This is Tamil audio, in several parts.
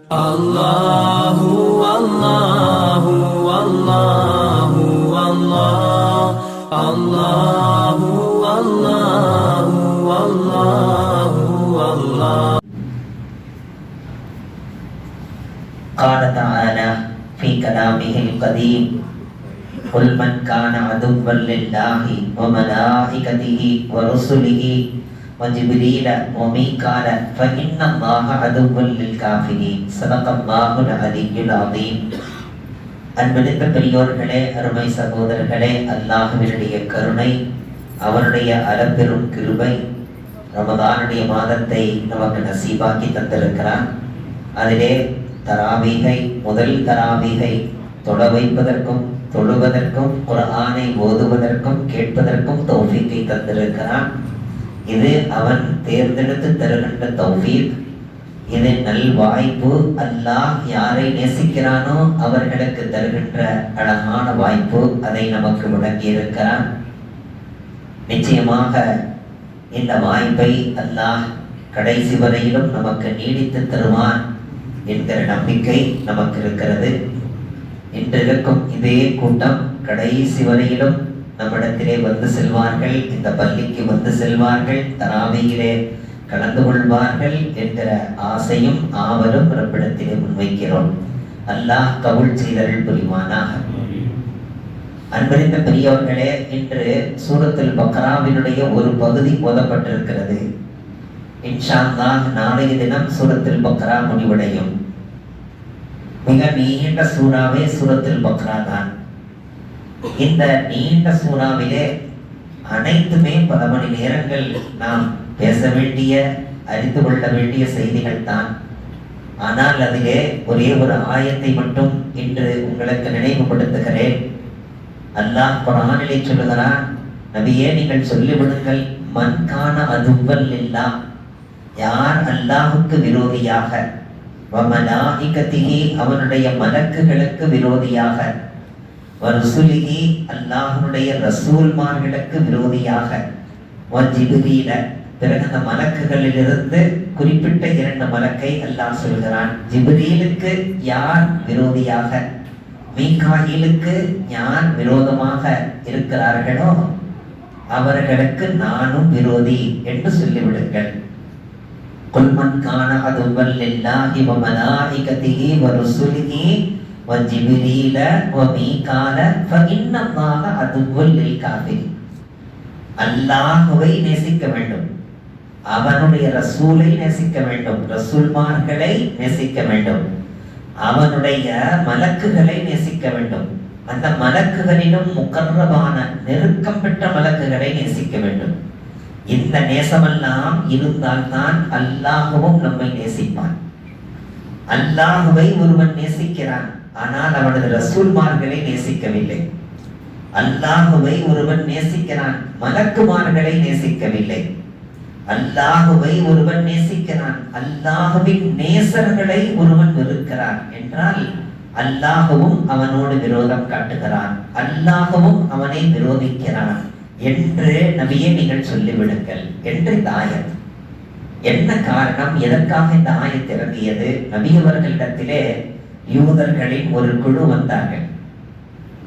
Allahu Allahu Allahu Allah Allahu Allahu Allahu Allah. قال تعالى في كلامه القديم قل من كان عدوا لله وملائكته ورسله وجبريل وميكال فإن الله عدو للكافرين صدق الله العلي العظيم. அன்பளித்த பெரியோர்களே, அருமை சகோதரர்களே, அல்லாஹ்வினுடைய கருணை, அவருடைய அளப்பெரும் கிருபை ரமதானுடைய மாதத்தை நமக்கு நசீபாக்கி தந்திருக்கிறார். அதிலே தராவீகை, முதல் தராவீகை தொழ வைப்பதற்கும் தொழுவதற்கும் குர்ஆனை ஓதுவதற்கும் கேட்பதற்கும் தௌஃபீக்கை தந்திருக்கிறான். இது அவன் தேர்ந்தெடுத்து தருகின்ற தௌஃபீக். இது நல் வாய்ப்பு. அல்லாஹ் யாரை நேசிக்கிறானோ அவர்களுக்கு தருகின்ற அழகான வாய்ப்பு. அதை நமக்கு வழங்கி இருக்கிறான். நிச்சயமாக இந்த வாய்ப்பை அல்லாஹ் கடைசி வரையிலும் நமக்கு நீடித்து தருவான் என்கிற நம்பிக்கை நமக்கு இருக்கிறது. இன்று இருக்கும் இதே கூட்டம் கடைசி வரையிலும் நம்மிடத்திலே வந்து செல்வார்கள், இந்த பள்ளிக்கு வந்து செல்வார்கள், தராவியிலே கலந்து கொள்வார்கள் என்கிற ஆசையும் ஆவலும் ரப்பிடத்திலே முன்வைக்கிறோம். அல்லாஹ் கபூல் செய்தருள் புரிவானாக. அன்பறிந்த பெரியவர்களே, இன்று சூரத்துல் பக்ராவினுடைய ஒரு பகுதி ஓதப்பட்டிருக்கிறது. இன்ஷா அல்லாஹ் நாளைய தினம் சூரத்துல் பக்ரா முடிவடையும். மிக நீண்ட சூறாவே சூரத்துல் பக்ரா தான். இந்த நீண்ட சூறாவிலே அனைத்துமே பல மணி நேரங்கள் நாம் பேச வேண்டிய, அறிந்து கொள்ள வேண்டிய செய்திகள் தான். ஆனால் அதிலே ஒரே ஒரு ஆயத்தை மட்டும் இன்று உங்களுக்கு நினைவுபடுத்துகிறேன். அல்லாஹ் குர்ஆனிலே சொல்லுகிறான், நபியே நீங்கள் சொல்லிவிடுங்கள், மன் கான அதுவல் லில்லாஹ், யார் அல்லாஹுக்கு விரோதியாக, வமலாயிகத்திஹி அவனுடைய மலக்குகளுக்கு விரோதியாக, வருசுலிஹி அல்லாஹ்வுடைய ரசூல்மார்களுக்கு விரோதியாக, வஜிப்ரீல பிறகு அந்த மலக்குகளிலிருந்து குறிப்பிட்ட 2 மலக்கை அல்லாஹ் சொல்கிறான். ஜிப்ரீலுக்கு யார் விரோதியாக, மீகாயிலுக்கு யார் விரோதமாக இருக்கிறார்களோ அவர்களுக்கு நானும் விரோதி என்று சொல்லிவிடுங்கள். குல் மன் கான அதுவல் லில்லாஹி வ மலாயிகத்திஹி வ ருசுலிஹி வ ஜிப்ரீல வ மீகால ஃபஇன்னல்லாஹ அதுவல் லில் காஃபிரின். அல்லாஹ்வை நேசிக்க வேண்டும், அவனுடைய ரசூலை நேசிக்க வேண்டும், ரசூல்மார்களை நேசிக்க வேண்டும், அவனுடைய மலக்குகளை நேசிக்க வேண்டும், அந்த மலக்குகளிலும் முகர்ரபான நெருக்கம் பெற்ற மலக்குகளை நேசிக்க வேண்டும். இந்த நேசமெல்லாம் இருந்தால்தான் அல்லாஹ்வும் நம்மை நேசிப்பான். அல்லாஹ்வை ஒருவன் நேசிக்கிறான், ஆனால் அவனது ரசூல்மார்களை நேசிக்கவில்லை. அல்லாஹ்வை ஒருவன் நேசிக்கிறான், மலக்குமார்களை நேசிக்கவில்லை. அல்லாஹ்வை ஒருவன் நேசிக்கிறான், அல்லாஹ்வின் நேசர்களை ஒருவன் வெறுக்கிறான் என்றால் அல்லாஹ்வும் அவனோடு விரோதம் காட்டுகிறான், அல்லாஹ்வும் அவனை விரோதிக்கிறான் என்று நபியே நீங்கள் சொல்லிவிடுங்கள் என்று இந்த ஆயத். என்ன காரணம், எதற்காக இந்த ஆயத் இறங்கியது? நபி அவர்களிடத்திலே யூதர்களின் ஒரு குழு வந்தார்கள்.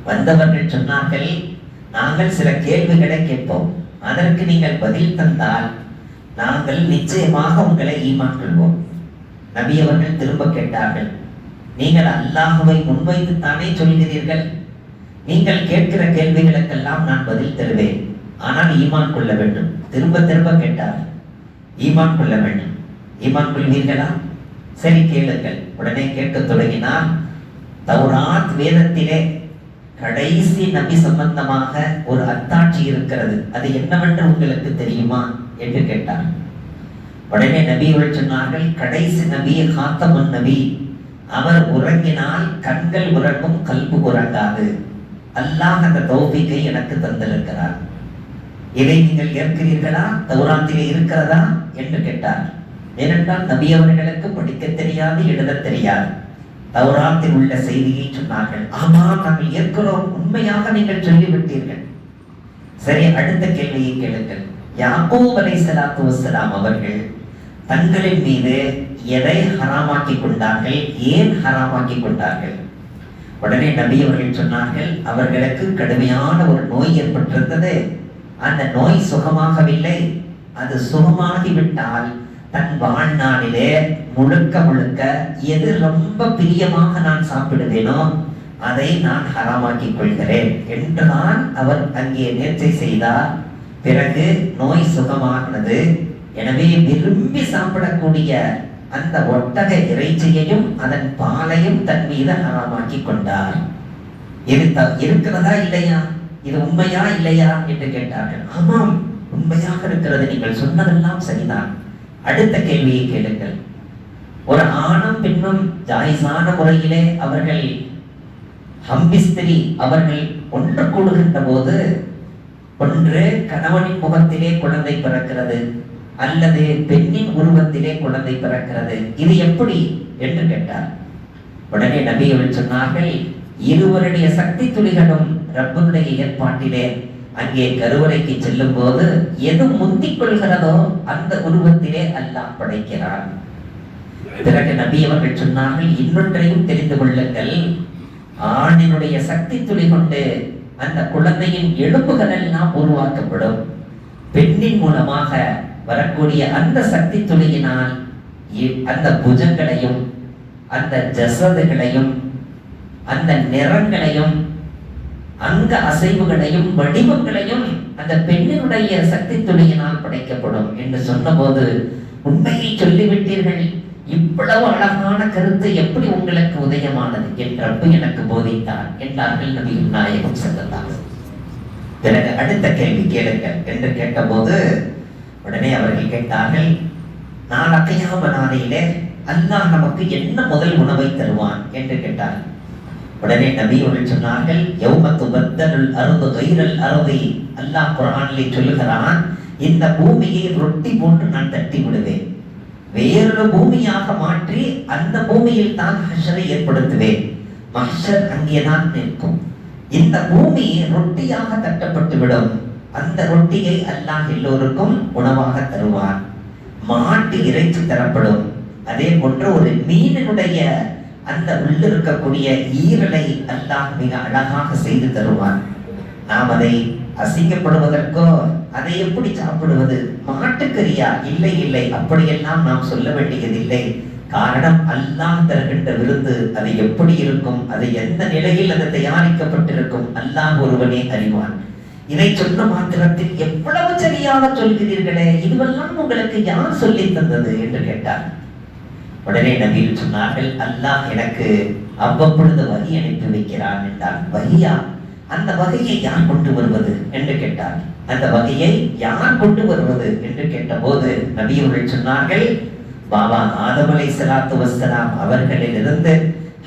வந்தவர்கள் சொன்னார்கள், நாங்கள் சில கேள்விகளை கேட்போம், அதற்கு நீங்கள் பதில் தந்தால் நாங்கள் நிச்சயமாக உங்களை ஈமான் கொள்வோம். நபி அவர்கள் திரும்ப கேட்டார்கள், நீங்கள் அல்லாஹ்வை முன்வைத்து தானே சொல்கிறீர்கள், நீங்கள் கேட்கிற கேள்விகளுக்கெல்லாம் நான் பதில் தருவேன், ஆனால் ஈமான் கொள்ள வேண்டும். திரும்ப திரும்ப கேட்டார், ஈமான் கொள்ள வேண்டும், ஈமான் கொள்வீர்களா? சரி கேளுங்கள். உடனே கேட்க தொடங்கினார். தௌராத் வேதத்திலே கடைசி நபி சம்பந்தமாக ஒரு அத்தாட்சி இருக்கிறது, அது என்னவென்று உங்களுக்கு தெரியுமா என்று கேட்டார். உடனே நபிகள் சொன்னார்கள், கடைசி நபி காத்தமுன் நபி, அவர் உறங்கினால் கண்கள் உறங்கும், கல்பு உறங்காது. அல்லாஹ் அந்த தௌஃபீக்கை எனக்கு தந்திருக்கிறார். இதை நீங்கள் ஏற்கிறீர்களா? தௌராத்திலே இருக்கிறதா என்று கேட்டார். ஏனென்றால் நபி அவர்களுக்கு படிக்க தெரியாது, எழுத தெரியாது. தௌராத்தில் உள்ள செய்தியை சொன்னார்கள். ஆமா, நாங்கள் ஏற்கிறோம், உண்மையாக நீங்கள் சொல்லிவிட்டீர்கள். சரி, அடுத்த கேள்வியை கேளுங்கள். யாக்கூப் அலைஹிஸ்ஸலாத்து வஸ்ஸலாம் அவர்கள் தங்களின் மீது எதை ஹராமாக்கி கொண்டார்கள், ஏன் ஹராமாக்கி கொண்டார்கள்? உடனே நபி அவர்கள் சொன்னார்கள், அவர்களுக்கு கடுமையான ஒரு நோய் ஏற்பட்டிருந்தது. அந்த நோய் சுகமாகவில்லை. அது சுகமாகிவிட்டால் தன் வாழ்நாளிலே முழுக்க முழுக்க எது ரொம்ப பிரியமாக நான் சாப்பிடுவேனோ அதை நான் ஹராமாக்கிக் கொள்கிறேன் என்றுதான் அவர் அங்கே நேர்ச்சை செய்தார். பிறகு நோய் சுகமானது. எனவே விரும்பி சாப்பிடக்கூடிய அந்த ஒட்டக இறைச்சியையும் அதன் பாலையும் தன் மீது ஹராமாக்கி கொண்டார். இது இருக்கிறதா இல்லையா, இது உண்மையா இல்லையா என்று கேட்டார்கள். ஆமாம், உண்மையாக இருக்கிறது, நீங்கள் சொன்னதெல்லாம் சரிதான். அடுத்த கேள்வியை கேளுங்கள். ஒரு ஆணும் பெண்ணும் ஜாயிஸான முறையிலே அவர்கள் ஹம்பிஸ்திரி அவர்கள் ஒன்று கூடுகின்ற போது ஒன்று கணவனின் முகத்திலே குழந்தை பிறக்கிறது அல்லது பெண்ணின் உருவத்திலே குழந்தை பிறக்கிறது. இது எப்படி என்று கேட்டார். உடனே நபி அவர்கள் சொன்னார்கள், இருவருடைய சக்தி துளிகளும் ரப்பனுடைய ஏற்பாட்டிலே அங்கே கருவறைக்கு செல்லும் போது எது முந்திக் கொள்கிறதோ அந்த உருவத்திலே அல்லாஹ் படைக்கிறான். பிறகு நபி அவர்கள் சொன்னார்கள், இன்னொன்றையும் தெரிந்து கொள்ளுங்கள், ஆணினுடைய சக்தி துளி கொண்டு அந்த குழந்தையின் எலும்புகள் எல்லாம் உருவாக்கப்படும். பெண்ணின் மூலமாக வரக்கூடிய அந்த சக்தி துளியினால் அந்த புஜங்களையும் அந்த ஜசதுகளையும் அந்த நிறங்களையும் அங்க அசைவுகளையும் வடிவங்களையும் அந்த பெண்ணினுடைய சக்தி துளியினால் படைக்கப்படும் என்று சொன்னபோது, உண்மையை சொல்லிவிட்டீர்கள், இவ்வளவு அழகான கருத்து எப்படி உங்களுக்கு உதயமானது என்றப்ப எனக்கு போதித்தார் என்றார்கள் நபிகள் நாயகம் ஸல்லல்லாஹு அலைஹி வஸல்லம். பிறகு அடுத்த கேள்வி கேளுங்கள் என்று கேட்டபோது உடனே அவர்கள் கேட்டார்கள், நான் கியாம நாளையிலே அல்லாஹ் நமக்கு என்ன முதல் உணவை தருவான் என்று கேட்டார்கள். உடனே நபி அவர்கள் சொன்னார்கள், யௌம துபத்தலுல் அர்து கைரல் அர்தி, அல்லாஹ் குர்ஆனிலே சொல்லுகிறான், இந்த பூமியை ரொட்டி போன்று நான் தட்டி விடுவேன், வேறொரு பூமியாக மாற்றி அந்த பூமியில் தான் ஹஷரை ஏற்படுத்துவேன். மஹ்ஷர் அங்கேதான் நிற்கும். இந்த பூமி ரொட்டியாக தட்டப்பட்டு விடும். அந்த ரொட்டியை அல்லாஹ் எல்லோருக்கும் உணவாக தருவான். மாட்டு இறைச்சி தரப்படும். அதே போன்ற ஒரு மீனினுடைய அந்த உள்ள இருக்கக்கூடிய ஈரலை அல்லாஹ் மிக அழகாக செய்து தருவான். நாம் அதை அசிங்கப்படுவதற்கோ அதை எப்படி சாப்பிடுவது, மாட்டுக்கறியா, இல்லை இல்லை, அப்படியெல்லாம் நாம் சொல்ல வேண்டியதில்லை. காரணம், அல்லாஹ் தருகின்ற விருந்து அது எப்படி இருக்கும், அது எந்த நிலையில் அது தயாரிக்கப்பட்டிருக்கும், அல்லாஹ் ஒருவனே அறிவான். இதை சொன்ன மாத்திரத்தில் எவ்வளவு சரியாக சொல்கிறீர்களே, இதுவெல்லாம் உங்களுக்கு யார் சொல்லி தந்தது என்று கேட்டார். உடனே நபிகள் சொன்னார்கள், அல்லாஹ் எனக்கு அவ்வப்பொழுது வகை அனுப்பி வைக்கிறான் என்றார். வகையா? அந்த வகையை யார் கொண்டு வருவது என்று கேட்டார். அந்த வகையை யார் கொண்டு வருவது என்று கேட்டபோது நபிகள் சொன்னார்கள், பாபா ஆதம் அலைஹிஸ்ஸலாத்து வஸ்ஸலாம் அவர்களிலிருந்து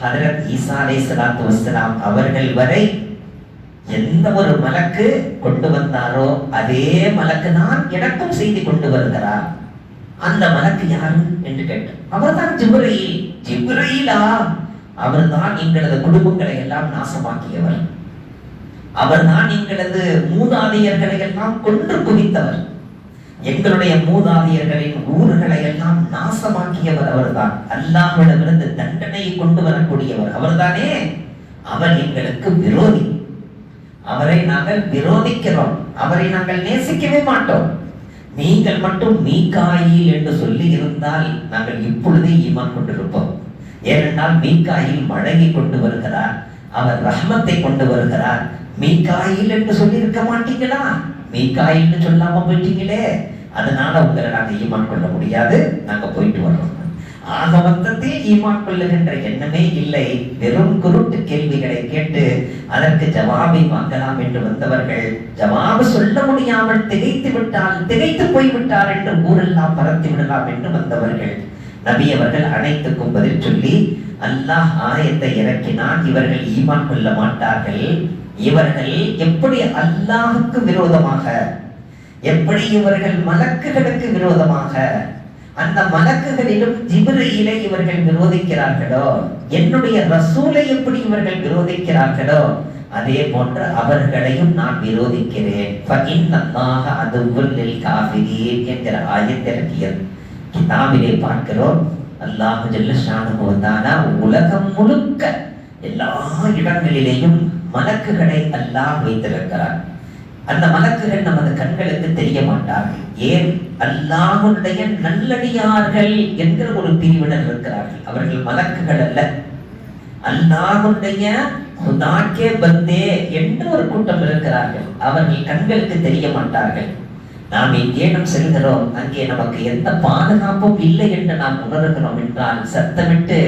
ஹஜ்ரத் ஈசா அலைஹிஸ்ஸலாத்து வஸ்ஸலாம் அவர்கள் வரை எந்த ஒரு மலக்கு கொண்டு வந்தாரோ அதே மலக்கு தான் எனக்கும் செய்தி கொண்டு வருகிறார். அந்த மலக்கு யாரு என்று கேட்டார். அவர்தான் ஜிப்ரீல். ஜிப்ரீலா? அவர்தான் எங்களது குடும்பங்களை எல்லாம் நாசமாக்கியவர். அவர்தான் எங்களது மூதாதையர்களை எல்லாம் கொன்று குவித்தவர். எங்களுடைய மூதாதையர்களின் ஊர்களை எல்லாம் நாசமாக்கியவர் அவர்தான். அல்லாஹ்விடமிருந்து தண்டனையை கொண்டு வரக்கூடியவர் அவர்தானே. அவர் எங்களுக்கு விரோதி. அவரை நாங்கள் விரோதிக்கிறோம். அவரை நாங்கள் நேசிக்கவே மாட்டோம். நீங்கள் மட்டும் மீகாயில் என்று சொல்லி இருந்தால் நாங்கள் இப்பொழுதே ஈமான் கொண்டிருப்போம். ஏனென்றால் மீகாயில் மழகி கொண்டு வருகிறார், அவர் ரஹ்மத்தை கொண்டு வருகிறார். மீகாயில் என்று சொல்லி இருக்க மாட்டீங்களா? மீகாயில் சொல்லாம போயிட்டீங்களே, அதனால உங்களை நாங்க ஈமான் கொள்ள முடியாது, நாங்க போயிட்டு வர்றோம். ஆக மொத்தத்தில் ஈமான் கொள்ளுகின்ற எண்ணமே இல்லை. வெறும் குருட்டு கேள்விகளை கேட்டு அதற்கு ஜவாபை வாங்கலாம் என்று வந்தவர்கள், ஜவாபு சொல்ல முடியாமல் திகைத்து போய்விட்டார் என்று ஊரெல்லாம் பரத்தி விடலாம் என்று வந்தவர்கள். நபி அவர்கள் அனைத்துக்கும் பதில் சொல்லி அல்லாஹ் ஆயத்தை இறக்கினான், இவர்கள் ஈமான் கொள்ள மாட்டார்கள். இவர்கள் எப்படி அல்லாஹுக்கு விரோதமாக, எப்படி இவர்கள் மலக்குகளுக்கு விரோதமாக, அந்த மலக்குகளிலும் ஜிப்ரீலை இவர்கள் விரோதிக்கிறார்களோ, என்னுடைய ரசூலை எப்படி இவர்கள் விரோதிக்கிறார்களோ, அதே போன்று அவர்களையும் நான் விரோதிக்கிறேன். ஃபஇன்னல்லாஹ அதுவ்வுல் லில் காஃபிரீன் என்கிற ஆயத்தை இறக்கியது கிதாபிலே பார்க்கிறோம். அல்லாஹ் ஜல்ல ஷானுஹு வ தஆலா உலகம் முழுக்க எல்லா இடங்களிலேயும் மலக்குகளை அல்லாஹ் வைத்திருக்கிறார். அந்த மலக்குகள் நமது கண்களுக்கு தெரிய மாட்டார்கள். ஏன்? அல்லாஹ்வுடைய நல்லடியார்கள் என்கிற ஒரு பிரிவினர் இருக்கிறார்கள். அவர்கள் மலக்குகள் அல்ல, அல்லாஹ்வுடைய ஹுதாக்கே பந்தே என்று ஒரு கூட்டம் இருக்கிறார்கள். அவர்கள் கண்களுக்கு தெரிய மாட்டார்கள். நாம் எங்கேனும் செல்கிறோம், அங்கே நமக்கு எந்த பாதுகாப்பும் இல்லை என்று நாம் உணர்கிறோம் என்றால் சத்தமிட்டு,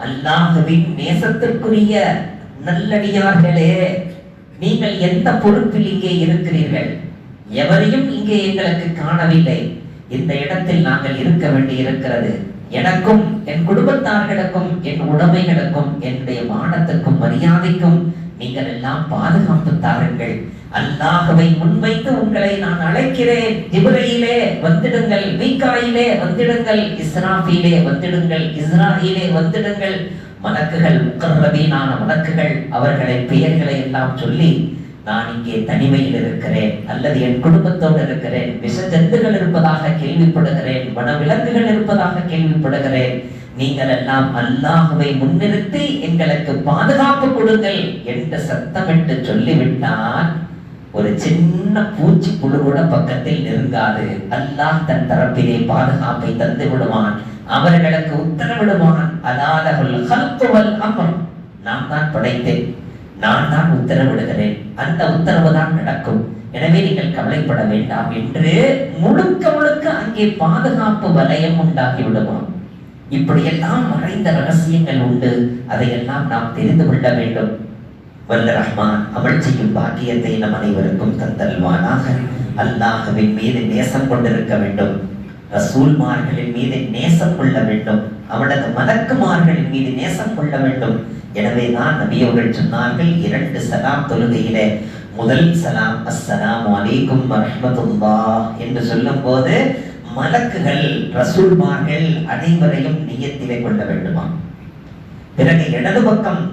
அல்லாஹ்வின் நேசத்திற்குரிய நல்லடியார்களே, நீங்கள் எந்த பொறுப்பில் இங்கே இருக்கிறீர்கள்? எவரையும் இங்கே எங்களுக்கு காணவில்லை. இந்த இடத்தில் நாங்கள் இருக்க வேண்டி இருக்கிறது. எனக்கும் என் குடும்பத்தார்களுக்கும் என் உடைமைகளுக்கும் என்னுடைய மானத்துக்கும் மரியாதைக்கும் நீங்கள் எல்லாம் பாதுகாப்பு தாருங்கள். அல்லாஹ்வை முன்வைத்து உங்களை நான் அழைக்கிறேன். ஜிப்ரீலே வந்துடுங்கள், மீகாயிலே வந்துடுங்கள், இஸ்ராஃபீலே வந்துடுங்கள், இஸ்ராஈலே வந்துடுங்கள். மலக்குகள், முகர்ரபீனான மலக்குகள், அவர்களை பெயர்களை எல்லாம் சொல்லி, நான் இங்கே தனிமையில் இருக்கிறேன், அல்லது என் குடும்பத்தோடு இருக்கிறேன், விஷ ஜந்துகள் இருப்பதாக கேள்விப்படுகிறேன், வனவிலங்குகள் இருப்பதாக கேள்விப்படுகிறேன், நீங்கள் எல்லாம் அல்லாஹ்வை முன்னிறுத்தி எங்களுக்கு பாதுகாப்பு கொடுங்கள் என்று சத்தமிட்டு சொல்லிவிட்டால் ஒரு சின்ன பூச்சி புழு கூட பக்கத்தில் நெருங்காது. அல்லாஹ் தன் தரப்பிலே பாதுகாப்பை தந்து விடுவான், அவர்களுக்கு உத்தரவிடுவான். அலாலஹுல் ஹல்கு வல் அம்ர், நான் தான் படைத்தேன், நான் தான் உத்தரவிடுகிறேன், அந்த உத்தரவு தான் நடக்கும், எனவே நீங்கள் கவலைப்பட வேண்டாம் என்று முழுக்க முழுக்க அங்கே பாதுகாப்பு வலயம் உண்டாகி விடுவான். இப்படியெல்லாம் மறைந்த ரகசியங்கள் உண்டு. அதையெல்லாம் நாம் தெரிந்து கொள்ள வேண்டும். வல்ல ரஹ்மான் அமல் செய்யும் பாக்கியத்தை நம் அனைவருக்கும் தந்தல்வானாக. அல்லாஹ்வின் மீது நேசம் கொண்டிருக்க வேண்டும், ரசூல்மார்களின் மீது நேசம் கொள்ள வேண்டும், அவனது மலக்குமார்களின் மீது நேசம் கொள்ள வேண்டும். எனவே தான் நபியவர்கள் சொன்னார்கள், 2 சலாம் தொழுகையிலே முதல் சலாம் அஸ்ஸலாமு அலைக்கும் வரஹ்மத்துல்லாஹ் என்று சொல்லும் போது மலக்குகள், ரசூல்மார்கள் அனைவரையும் நியத்திலே கொள்ள வேண்டுமா. பிறகு இடது பக்கம்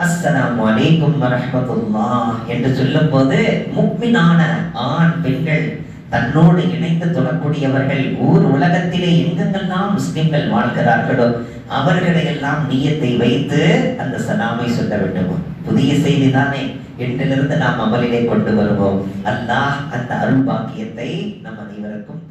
அஸ்ஸலாமு அலைக்கும் வரஹ்மத்துல்லாஹ் என்று சொல்லும் போது முக்மினான ஆண் பெண்கள், தன்னோடு இணைந்து தொடக்கூடியவர்கள், ஊர் உலகத்திலே எங்கெங்கெல்லாம் முஸ்லிம்கள் வாழ்கிறார்களோ அவர்களை எல்லாம் நியத்தை வைத்து அந்த சலாமை சொல்ல வேண்டுமா. புதிய செய்தி தானே, இன்றிலிருந்து நாம் அமலிலே கொண்டு வருவோம். அல்லாஹ் அந்த அருள் பாக்கியத்தை நம் அனைவருக்கும்